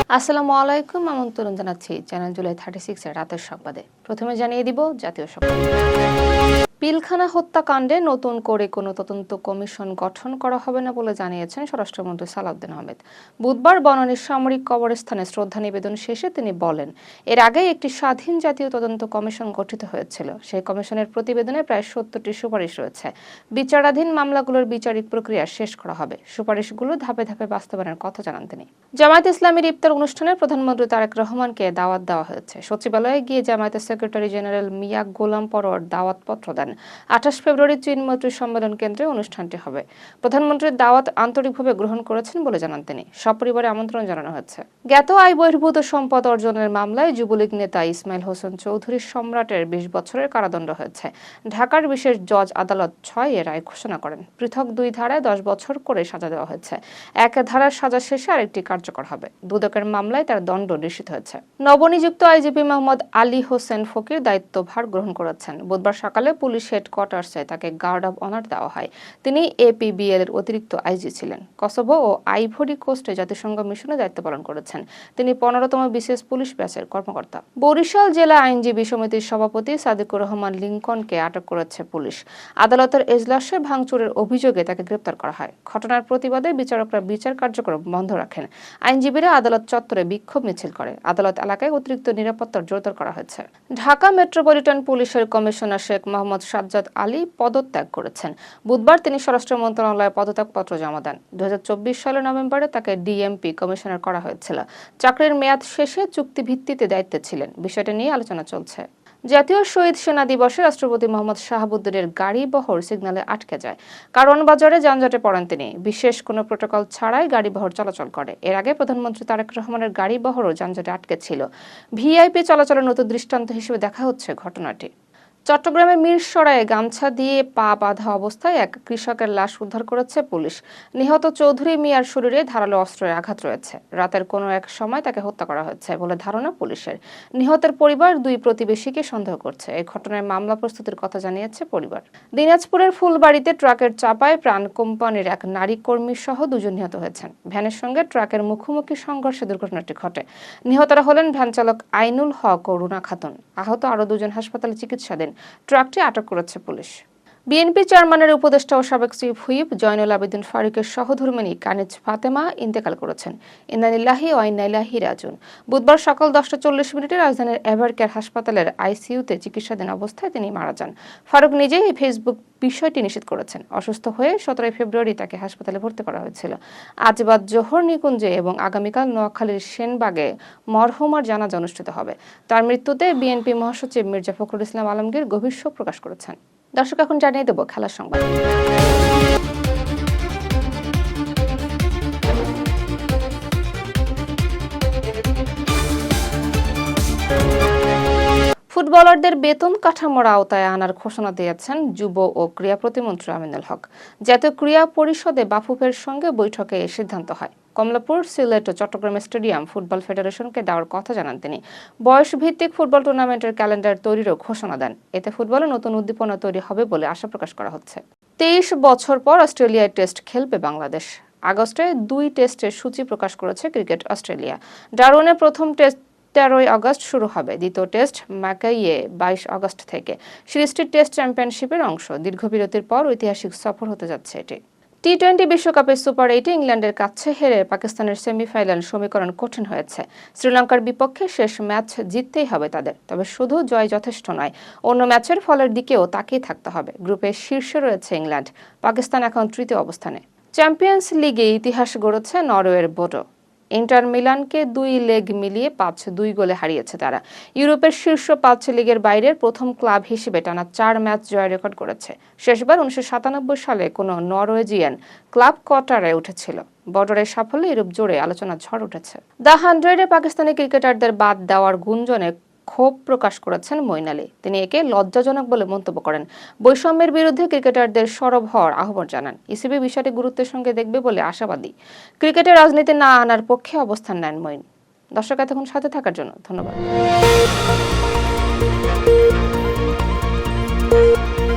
আসসালামু আলাইকুম, আমন্ত্রণ জানাচ্ছি চ্যানেল জুলাই 36 এর রাতের সংবাদে। প্রথমে জানিয়ে দিব জাতীয় সংবাদ। পিলখানা হত্যাকাণ্ডে নতুন করে কোনো তদন্ত কমিশন গঠন করা হবে না বলে জানিয়েছেন স্বরাষ্ট্রমন্ত্রী সালাউদ্দিন আহমেদ। বুধবার বনানীর সামরিক কবরস্থানে শ্রদ্ধা নিবেদন শেষে তিনি বলেন, এর আগে একটি স্বাধীন জাতীয় তদন্ত কমিশন গঠিত হয়েছিল। সেই কমিশনের প্রতিবেদনে প্রায় 70টি সুপারিশ রয়েছে। বিচারাধীন মামলাগুলোর বিচারিক প্রক্রিয়া শেষ করা হবে। সুপারিশগুলো ধাপে ধাপে বাস্তবায়নের কথা জানান তিনি। জামায়াত ইসলামীর ইফতার অনুষ্ঠানে প্রধানমন্ত্রী তারেক রহমানকে দাওয়াত দেওয়া হয়েছে। সচিবালয়ে গিয়ে জামায়াতের সেক্রেটারি জেনারেল মিয়া গোলাম পরোয়ার দাওয়াতপত্র দেন। 28 ফেব্রুয়ারি চীন মৈত্রী সম্মেলন কেন্দ্রে অনুষ্ঠানটি হবে। প্রধানমন্ত্রীর দাওয়াত আন্তরিকভাবে গ্রহণ করেছেন বলে জানান তিনি। সপরিবারে আমন্ত্রণ জানানো হয়েছে। জ্ঞাত আয় বহির্ভূত সম্পদ অর্জনের মামলায় যুবলীগ নেতা ইসমাইল হোসেন চৌধুরী সম্রাটের 20 বছরের কারাদণ্ড হয়েছে। ঢাকার বিশেষ জজ আদালত 6 এর রায় ঘোষণা করেন। পৃথক 2 ধারায় 10 বছর করে সাজা দেওয়া হয়েছে। এক ধারার সাজা শেষে আরেকটি কার্যকর হবে। দুদকের মামলায় তার দণ্ড নিশ্চিত হয়েছে। নবনিযুক্ত আইজিপি মোহাম্মদ আলী হোসেন ফকির দায়িত্বভার গ্রহণ করেছেন। বুধবার সকালে পুলিশ হেডকোয়ার্টার্সে তাকে গার্ড অব অনার দেওয়া হয়। তিনি এপিবিএল এর অতিরিক্ত আইজি ছিলেন। কসোভো ও আইভরি কোস্টে জাতিসংঘ মিশনে দায়িত্ব পালন করেছেন। তিনি 15তম বিশেষ পুলিশ ব্যাচের কর্মকর্তা। বরিশাল জেলা আইনজীবী সমিতির সভাপতি সাদিকুর রহমান লিংকনকে আটক করেছে পুলিশ। আদালতের এজলাসে ভাঙচুরের অভিযোগে তাকে গ্রেপ্তার করা হয়। ঘটনার প্রতিবাদে বিচারকরা বিচার কার্যক্রম বন্ধ রাখেন। আইনজীবীরা আদালত চত্বরে বিক্ষোভ মিছিল করে। আদালত এলাকায় অতিরিক্ত নিরাপত্তা জোরদার করা হয়েছে। ঢাকা মেট্রোপলিটন পুলিশের কমিশনার শেখ মোহাম্মদ সাজ্জাদ আলী পদত্যাগ করেছেন। বুধবার তিনি স্বরাষ্ট্র মন্ত্রণালয়ে পদত্যাগপত্র জমা দেন। 2024 সালের নভেম্বরে তাকে ডিএমপি কমিশনার করা হয়েছিল। চাকরির মেয়াদ শেষে চুক্তিভিত্তিতে দায়িত্বে ছিলেন। বিষয়টি নিয়ে আলোচনা চলছে। জাতীয় শহীদ সেনা দিবসে রাষ্ট্রপতি মোহাম্মদ শাহাবুদ্দিনের গাড়ি বহর সিগন্যালে আটকে যায়। কারণ বাজারে যানজটে পড়েন তিনি। বিশেষ কোনো প্রোটোকল ছাড়াই গাড়ি বহর চলাচল করে। এর আগে প্রধানমন্ত্রী তারেক রহমানের গাড়ি বহরও যানজটে আটকে ছিল। ভিআইপি চলাচলের নতুন দৃষ্টান্ত হিসেবে দেখা হচ্ছে ঘটনাটি। চট্টগ্রামের মিরসরাইয়ে গামছা দিয়ে পা বাঁধা অবস্থায় এক কৃষকের লাশ উদ্ধার করেছে পুলিশ। নিহত চৌধুরী মিয়ার শরীরে ধারালো অস্ত্রের আঘাত রয়েছে। রাতের কোনো এক সময় তাকে হত্যা করা হয়েছে বলে ধারণা পুলিশের। নিহতের পরিবার 2 প্রতিবেশীকে সন্দেহ করছে। এই ঘটনায় মামলা প্রস্তুতির কথা জানিয়েছে পরিবার। দিনাজপুরের ফুলবাড়িতে ট্রাকের চাপায় প্রাণ কোম্পানির এক নারী কর্মী সহ 2 জন নিহত হয়েছেন। ভ্যানের সঙ্গে ট্রাকের মুখোমুখি সংঘর্ষে দুর্ঘটনাটি ঘটে। নিহতরা হলেন ভ্যান চালক আইনুল হক ও রুনা খাতুন। আহত আরও 2 জন হাসপাতালে চিকিৎসাধীন। ট্রাকটি আটক করেছে পুলিশ। বিএনপি চেয়ারম্যানের উপদেষ্টা ও সাবেক চিফ হুইপ জয়নুল আবেদিন ফারুকের সহধর্মিণী কানিজ ফাতেমা ইন্তেকাল করেছেন। ইন্না লিল্লাহি ওয়া ইন্না ইলাইহি রাজিউন। বুধবার সকাল 10:40 রাজধানীর এভারকেয়ার হাসপাতালের আইসিইউতে চিকিৎসাধীন অবস্থায় তিনি মারা যান। ফারুক নিজেই ফেসবুক বিষয়টি নিশ্চিত করেছেন। অসুস্থ হয়ে 17 ফেব্রুয়ারি তাকে হাসপাতালে ভর্তি করা হয়েছিল। আজ বাদ জোহর নিকুঞ্জে এবং আগামীকাল নোয়াখালীর সেনবাগে মরহুমার জানাজা অনুষ্ঠিত হবে। তার মৃত্যুতে বিএনপি মহাসচিব মির্জা ফখরুল ইসলাম আলমগীর গভীর শোক প্রকাশ করেছেন। দর্শক, এখন জানিয়ে দেব খেলার সংবাদ। ফুটবলারদের বেতন কাঠামোর আওতায় আনার ঘোষণা দিয়েছেন যুব ও ক্রীড়া প্রতিমন্ত্রী আমিনুল হক। জাতীয় ক্রীড়া পরিষদে বাফুফের সঙ্গে বৈঠকে এই সিদ্ধান্ত হয়। কমলাপুর, সিলেট ও চট্টগ্রাম স্টেডিয়াম ফুটবল ফেডারেশনকে দেওয়ার কথা জানান তিনি। বয়স ভিত্তিক ফুটবল টুর্নামেন্টের ক্যালেন্ডার তৈরিরও ঘোষণা দেন। এতে ফুটবলে নতুন উদ্দীপনা তৈরি হবে বলে আশা প্রকাশ করা হচ্ছে। 23 বছর পর অস্ট্রেলিয়ায় টেস্ট খেলবে বাংলাদেশ। আগস্টে 2 টেস্টের সূচি প্রকাশ করেছে ক্রিকেট অস্ট্রেলিয়া। ডারউইনে প্রথম টেস্ট 13 আগস্ট শুরু হবে। দ্বিতীয় টেস্ট ম্যাকাইয়ে 22 আগস্ট থেকে। সিরিজটি টেস্ট চ্যাম্পিয়নশিপের অংশ। দীর্ঘ বিরতির পর ঐতিহাসিক সফর হতে যাচ্ছে এটি। টি-20 বিশ্বকাপের সুপার 8-এ ইংল্যান্ডের কাছে হেরে পাকিস্তানের সেমিফাইনাল সমীকরণ কঠিন হয়েছে। শ্রীলঙ্কার বিপক্ষে শেষ ম্যাচ জিততেই হবে তাদের। তবে শুধু জয় যথেষ্ট নয়, অন্য ম্যাচের ফলের দিকেও তাকিয়ে থাকতে হবে। গ্রুপের শীর্ষে রয়েছে ইংল্যান্ড। পাকিস্তান এখন 3য় অবস্থানে। চ্যাম্পিয়ন্স লিগে ইতিহাস গড়েছে নরওয়ের বোডো। ইন্টার মিলানকে 2 লেগ মিলিয়ে 5-2 গোলে হারিয়েছে তারা। ইউরোপের শীর্ষ 5 লিগের বাইরের প্রথম ক্লাব হিসেবে টানা 4 ম্যাচ জয় রেকর্ড করেছে। শেষবার 1997 সালে কোনো নরওয়েজিয়ান ক্লাব কোয়ার্টারে উঠেছিল। বর্ডারের সাফল্যে ইউরোপ জুড়ে আলোচনার ঝড় উঠেছে। দ্য 100-এ পাকিস্তানি ক্রিকেটারদের বাদ দেওয়ার গুঞ্জনে ক্ষোভ প্রকাশ করেছেন মঈন আলী। তিনি একে লজ্জাজনক বলে মন্তব্য করেন। বৈষম্যের বিরুদ্ধে ক্রিকেটারদের সরব হওয়ার আহ্বান জানান। ইসিবি বিষয়টি গুরুত্বের সঙ্গে দেখবে বলে আশাবাদী। ক্রিকেটে রাজনীতি না আনার পক্ষে অবস্থান নেন মঈন। দর্শক, এতক্ষণ সাথে থাকার জন্য ধন্যবাদ।